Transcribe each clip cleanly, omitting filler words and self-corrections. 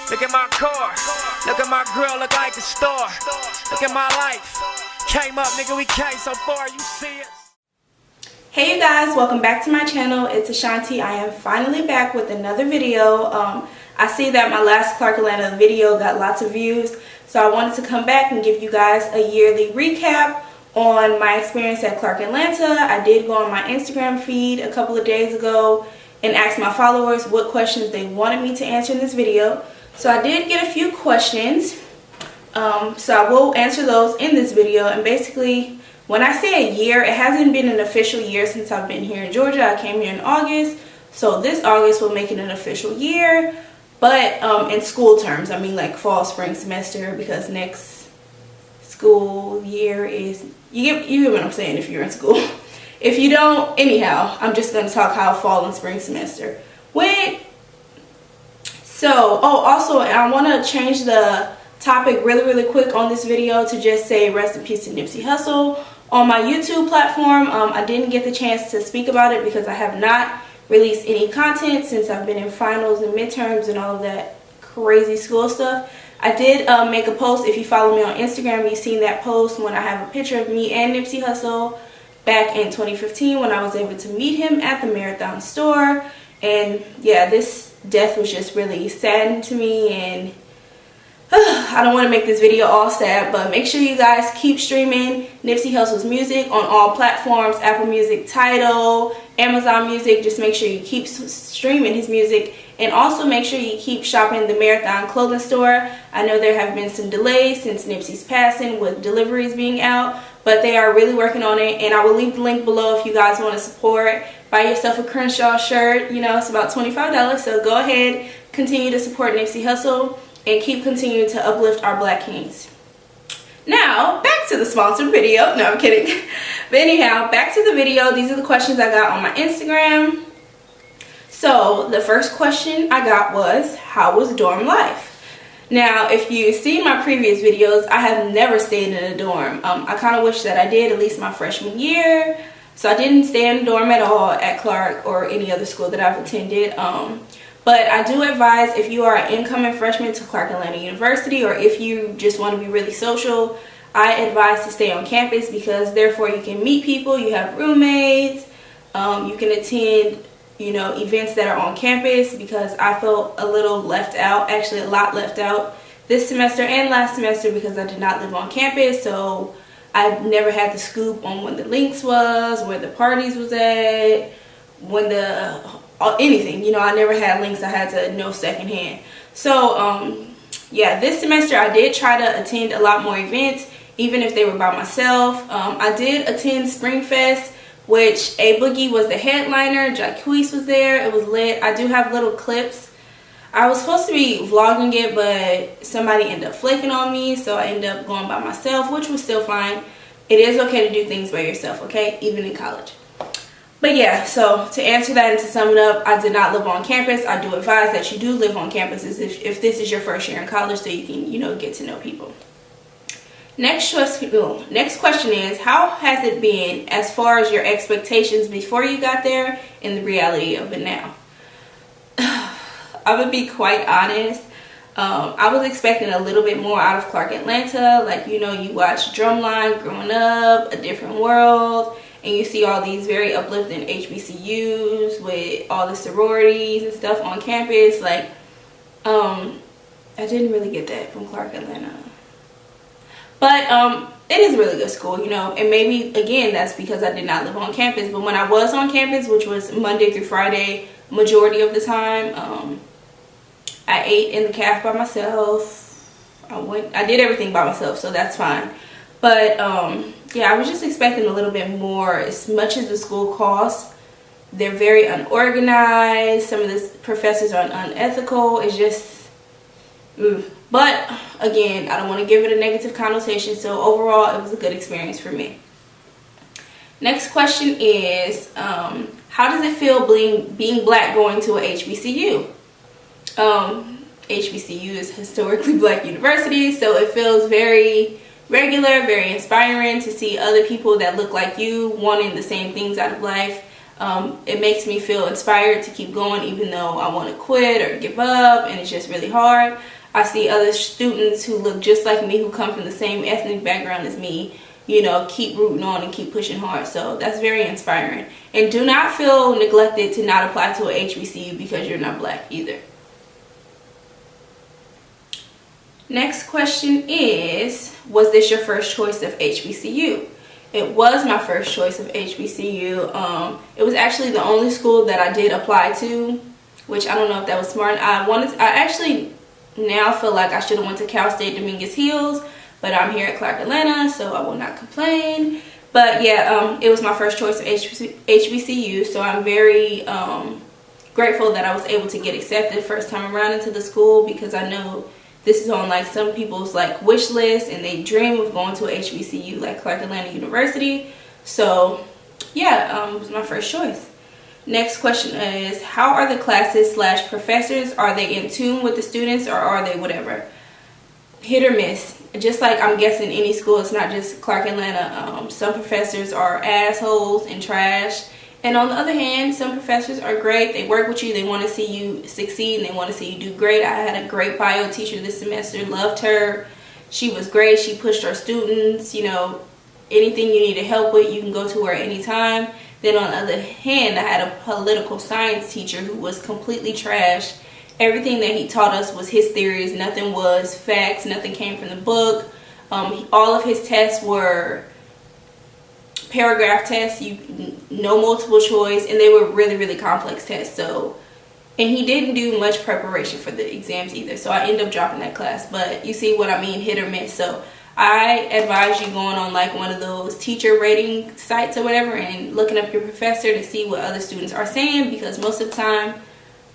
Look at my car. Look at my grill, look like a store. Look at my life. Came up, nigga, we came so far, you see it. Hey you guys, welcome back to my channel. It's Ashanti. I am finally back with another video. I see that my last Clark Atlanta video got lots of views, so I wanted to come back and give you guys a yearly recap on my experience at Clark Atlanta. I did go on my Instagram feed a couple of days ago and ask my followers what questions they wanted me to answer in this video. So I did get a few questions, so I will answer those in this video. And basically, when I say a year, it hasn't been an official year since I've been here in Georgia. I came here in August, so this August will make it an official year. But in school terms, I mean like fall, spring semester, because next school year is, you get what I'm saying if you're in school. If you don't, anyhow, I'm just going to talk how fall and spring semester went. So, also, I want to change the topic really quick on this video to just say rest in peace to Nipsey Hussle. On my YouTube platform, I didn't get the chance to speak about it because I have not released any content since I've been in finals and midterms and all of that crazy school stuff. I did make a post. If you follow me on Instagram, you've seen that post when I have a picture of me and Nipsey Hussle back in 2015 when I was able to meet him at the Marathon store. And yeah, this death was just really saddening to me, and I don't want to make this video all sad, but make sure you guys keep streaming Nipsey Hussle's music on all platforms: Apple Music, Tidal, Amazon Music. Just make sure you keep streaming his music, and also make sure you keep shopping the Marathon clothing store. I know there have been some delays since Nipsey's passing with deliveries being out, but they are really working on it, and I will leave the link below if you guys want to support. Buy yourself a Crenshaw shirt. You know, it's about $25, so go ahead, continue to support Nipsey Hussle, and keep continuing to uplift our black kings. Now, back to the sponsored video. No, I'm kidding. But anyhow, back to the video. These are the questions I got on my Instagram. So, the first question I got was, how was dorm life? Now, if you see my previous videos, I have never stayed in a dorm. I kind of wish that I did, at least my freshman year. So I didn't stay in a dorm at all at Clark or any other school that I've attended. But I do advise, if you are an incoming freshman to Clark Atlanta University, or if you just want to be really social, I advise to stay on campus, because therefore you can meet people, you have roommates, you can attend, you know, events that are on campus, because I felt a little left out, actually a lot left out this semester and last semester, because I did not live on campus. So I never had the scoop on when the links was, where the parties was at, when anything, you know, I never had links. I had to know secondhand. So yeah, this semester I did try to attend a lot more events, even if they were by myself. I did attend Spring Fest, which A Boogie was the headliner. Jacquees was there. It was lit. I do have little clips. I was supposed to be vlogging it, but somebody ended up flaking on me, so I ended up going by myself, which was still fine. It is okay to do things by yourself, okay? Even in college. But yeah, so to answer that and to sum it up, I did not live on campus. I do advise that you do live on campus if this is your first year in college, so you can, you know, get to know people. Next question is, how has it been as far as your expectations before you got there and the reality of it now? I would be quite honest. I was expecting a little bit more out of Clark Atlanta. Like, you know, you watch Drumline growing up, A Different World, and you see all these very uplifting HBCUs with all the sororities and stuff on campus. Like, I didn't really get that from Clark Atlanta. But it is a really good school, you know, and maybe, again, that's because I did not live on campus. But when I was on campus, which was Monday through Friday, majority of the time, I ate in the caf by myself. I did everything by myself, so that's fine. But yeah, I was just expecting a little bit more. As much as the school costs, they're very unorganized. Some of the professors are unethical. It's just but again, I don't want to give it a negative connotation, so overall it was a good experience for me. Next question is, how does it feel being black going to a HBCU? HBCU is historically black university, so it feels very regular, very inspiring to see other people that look like you wanting the same things out of life. It makes me feel inspired to keep going, even though I want to quit or give up and it's just really hard. I see other students who look just like me, who come from the same ethnic background as me, you know, keep rooting on and keep pushing hard. So that's very inspiring. And do not feel neglected to not apply to a HBCU because you're not black either. Next question is, was this your first choice of HBCU? It was my first choice of HBCU. It was actually the only school that I did apply to, which I don't know if that was smart. I actually now feel like I should have went to Cal State Dominguez Hills, but I'm here at Clark Atlanta, so I will not complain. But yeah, it was my first choice of HBCU, so I'm very grateful that I was able to get accepted first time around into the school, because I know this is on like some people's like wish list and they dream of going to a HBCU like Clark Atlanta University. So yeah, it was my first choice. Next question is, how are the classes / professors? Are they in tune with the students, or are they whatever? Hit or miss. Just like I'm guessing any school, it's not just Clark Atlanta. Some professors are assholes and trash. And on the other hand, some professors are great. They work with you. They want to see you succeed and they want to see you do great. I had a great bio teacher this semester. Loved her. She was great. She pushed our students. You know, anything you need help with, you can go to her anytime. Then on the other hand, I had a political science teacher who was completely trash. Everything that he taught us was his theories. Nothing was facts. Nothing came from the book. All of his tests were paragraph tests, no multiple choice, and they were really complex tests. So, and he didn't do much preparation for the exams either, so I ended up dropping that class. But you see what I mean, hit or miss. So I advise you going on like one of those teacher rating sites or whatever and looking up your professor to see what other students are saying, because most of the time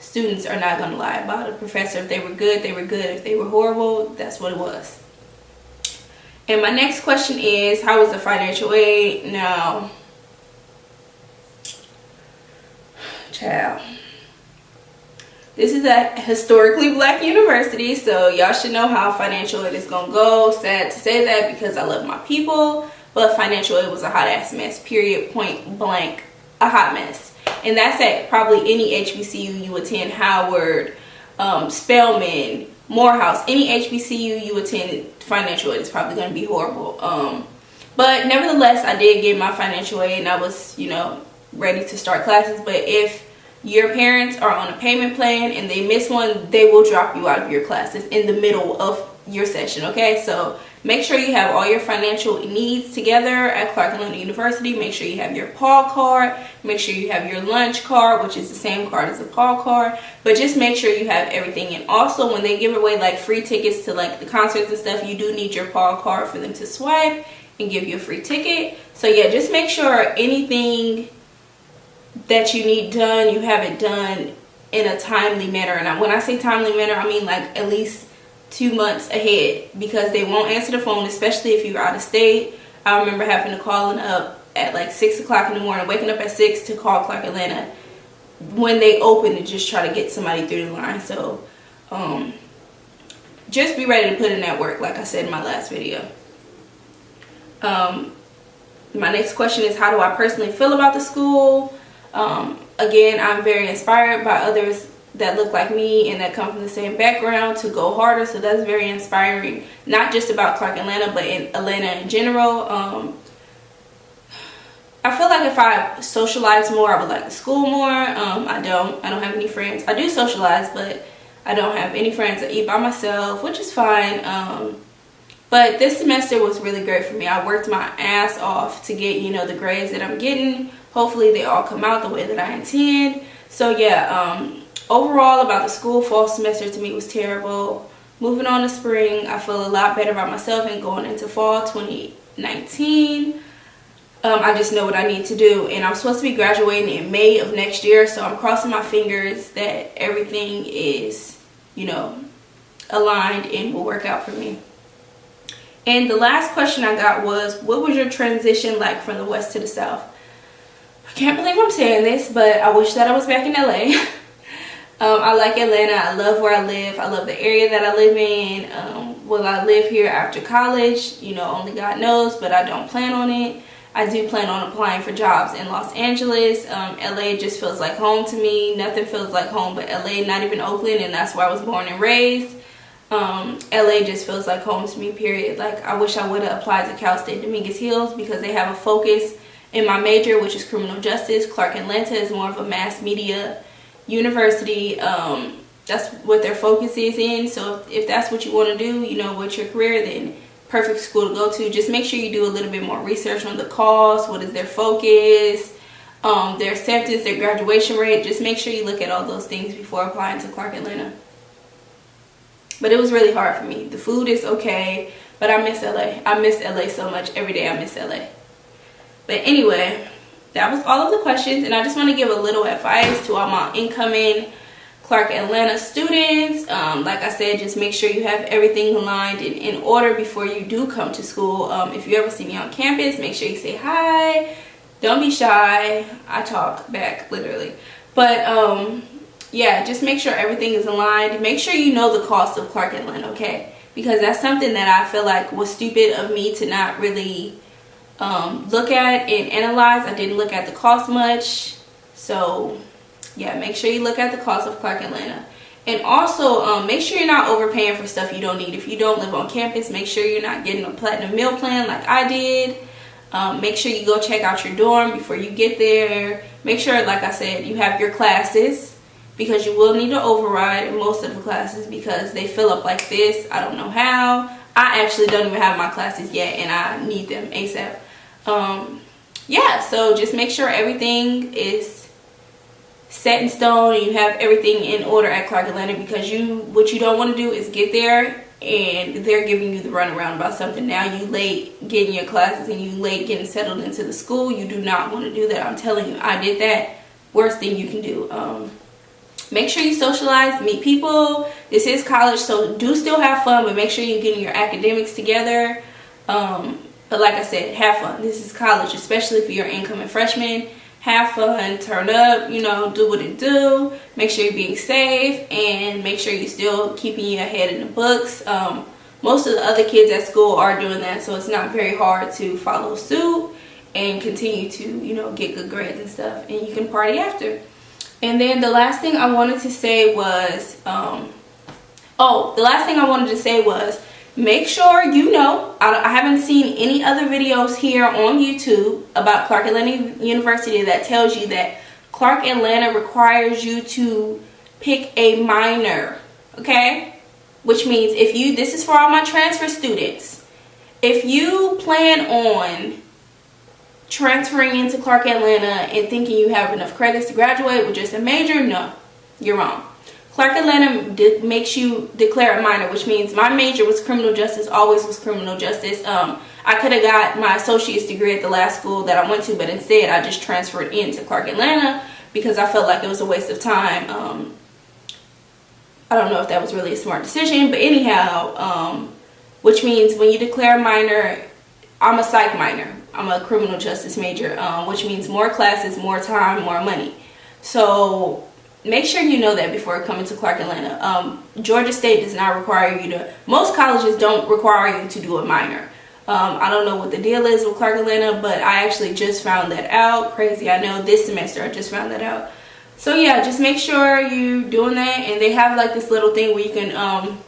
students are not going to lie about a professor. If they were good, they were good. If they were horrible, that's what it was. And my next question is, how was the financial aid? Now, child, this is a historically black university, so y'all should know how financial aid is gonna go. Sad to say that, because I love my people, but financial aid was a hot ass mess, period, point blank, a hot mess. And that's at probably any HBCU you attend, Howard, Spelman, Morehouse, any HBCU you attend, financial aid is probably going to be horrible. But nevertheless, I did get my financial aid and I was, you know, ready to start classes. But if your parents are on a payment plan and they miss one, they will drop you out of your classes in the middle of your session, okay? So make sure you have all your financial needs together at Clark Atlanta University. Make sure you have your Paul card. Make sure you have your lunch card, which is the same card as the Paul card. But just make sure you have everything. And also, when they give away like free tickets to like the concerts and stuff, you do need your Paul card for them to swipe and give you a free ticket. So yeah, just make sure anything that you need done, you have it done in a timely manner. And when I say timely manner, I mean like at least 2 months ahead, because they won't answer the phone, especially if you're out of state. I remember having to call up at like 6 o'clock in the morning, waking up at 6 to call Clark Atlanta when they open to just try to get somebody through the line. So just be ready to put in that work, like I said in my last video. My next question is, how do I personally feel about the school? Again, I'm very inspired by others that look like me and that come from the same background to go harder. So that's very inspiring, not just about Clark Atlanta, but in Atlanta in general. I feel like if I socialize more, I would like the school more. I don't have any friends. I do socialize, but I don't have any friends. I eat by myself, which is fine. But this semester was really great for me. I worked my ass off to get, you know, the grades that I'm getting. Hopefully they all come out the way that I intend. So yeah, overall about the school, fall semester to me was terrible. Moving on to spring, I feel a lot better about myself, and going into fall 2019, I just know what I need to do. And I'm supposed to be graduating in May of next year, so I'm crossing my fingers that everything is, you know, aligned and will work out for me. And the last question I got was, what was your transition like from the west to the south? I can't believe I'm saying this, but I wish that I was back in LA. I like Atlanta. I love where I live. I love the area that I live in. Will I live here after college? You know, only God knows, but I don't plan on it. I do plan on applying for jobs in Los Angeles. LA just feels like home to me. Nothing feels like home but LA, not even Oakland, and that's where I was born and raised. LA just feels like home to me, period. Like, I wish I would have applied to Cal State Dominguez Hills because they have a focus in my major, which is criminal justice. Clark Atlanta is more of a mass media university. That's what their focus is in. So if that's what you want to do, you know, with your career, then perfect school to go to. Just make sure you do a little bit more research on the cost. What is their focus? Their acceptance, their graduation rate. Just make sure you look at all those things before applying to Clark Atlanta. But it was really hard for me. The food is okay, but I miss LA. I miss LA so much. Every day I miss LA. But anyway, that was all of the questions, and I just want to give a little advice to all my incoming Clark Atlanta students. Like I said, just make sure you have everything aligned and in order before you do come to school. If you ever see me on campus, make sure you say hi. Don't be shy. I talk back, literally. But yeah, just make sure everything is aligned. Make sure you know the cost of Clark Atlanta, okay? Because that's something that I feel like was stupid of me to not really look at and analyze. I didn't look at the cost much. So yeah, make sure you look at the cost of Clark Atlanta. And also make sure you're not overpaying for stuff you don't need. If you don't live on campus, make sure you're not getting a platinum meal plan like I did. Make sure you go check out your dorm before you get there. Make sure, like I said, you have your classes, because you will need to override in most of the classes because they fill up like this. I don't know how. I actually don't even have my classes yet, and I need them ASAP. Yeah, so just make sure everything is set in stone and you have everything in order at Clark Atlanta, because what you don't want to do is get there and they're giving you the runaround about something. Now you late getting your classes and you late getting settled into the school. You do not want to do that. I'm telling you, I did that. Worst thing you can do. Make sure you socialize, meet people. This is college, so do still have fun, but make sure you're getting your academics together. But like I said, have fun. This is college, especially if you're an incoming freshman. Have fun, turn up, you know, do what it do. Make sure you're being safe, and make sure you're still keeping your head in the books. Most of the other kids at school are doing that, so it's not very hard to follow suit and continue to, you know, get good grades and stuff, and you can party after. And then the last thing I wanted to say was, make sure you know, I haven't seen any other videos here on YouTube about Clark Atlanta University that tells you that Clark Atlanta requires you to pick a minor, okay? Which means this is for all my transfer students, if you plan on transferring into Clark Atlanta and thinking you have enough credits to graduate with just a major, no, you're wrong. Clark Atlanta makes you declare a minor, which means my major was criminal justice, always was criminal justice. I could have got my associate's degree at the last school that I went to, but instead I just transferred into Clark Atlanta because I felt like it was a waste of time. I don't know if that was really a smart decision, but anyhow, which means when you declare a minor, I'm a psych minor. I'm a criminal justice major, which means more classes, more time, more money. So make sure you know that before coming to Clark Atlanta. Georgia State does not require you to, most colleges don't require you to do a minor. I don't know what the deal is with Clark Atlanta, but I actually just found that out. Crazy, I know, this semester I just found that out. So yeah, just make sure you're doing that, and they have like this little thing where you can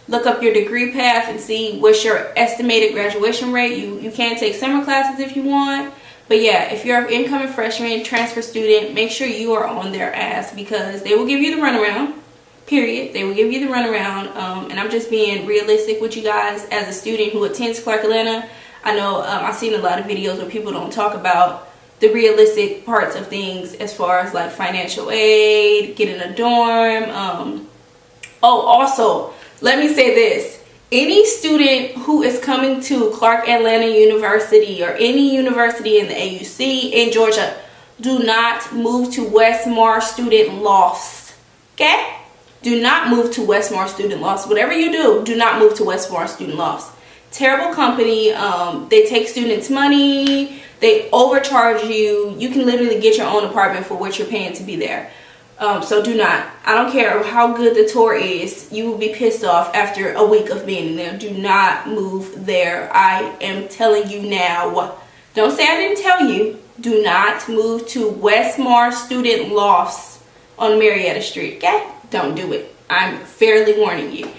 look up your degree path and see what's your estimated graduation rate. You can take summer classes if you want. But yeah, if you're an incoming freshman, transfer student, make sure you are on their ass, because they will give you the runaround, period. They will give you the runaround. And I'm just being realistic with you guys as a student who attends Clark Atlanta. I know I've seen a lot of videos where people don't talk about the realistic parts of things as far as like financial aid, getting a dorm. Also, let me say this. Any student who is coming to Clark Atlanta University or any university in the AUC in Georgia, do not move to Westmar student lofts, okay? Do not move to Westmar student lofts. Whatever you do, do not move to Westmar student lofts. Terrible company. They take students' money. They overcharge you. You can literally get your own apartment for what you're paying to be there. So do not. I don't care how good the tour is. You will be pissed off after a week of being there. Do not move there. I am telling you now. Don't say I didn't tell you. Do not move to Westmar student lofts on Marietta Street. Okay? Don't do it. I'm fairly warning you.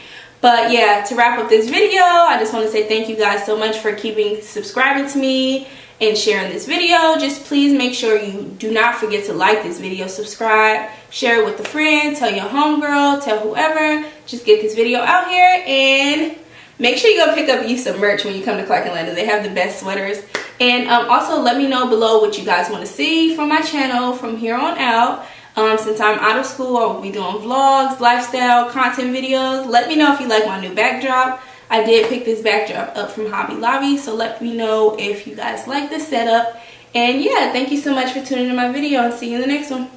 But yeah, to wrap up this video, I just want to say thank you guys so much for keeping subscribing to me and sharing this video. Just please make sure you do not forget to like this video, subscribe, share it with a friend, tell your homegirl, tell whoever. Just get this video out here, and make sure you go pick up you some merch when you come to Clark Atlanta. They have the best sweaters. And also let me know below what you guys want to see from my channel from here on out. Since I'm out of school, I will be doing vlogs, lifestyle, content videos. Let me know if you like my new backdrop. I did pick this backdrop up from Hobby Lobby, so let me know if you guys like this setup. And yeah, thank you so much for tuning in my video, and see you in the next one.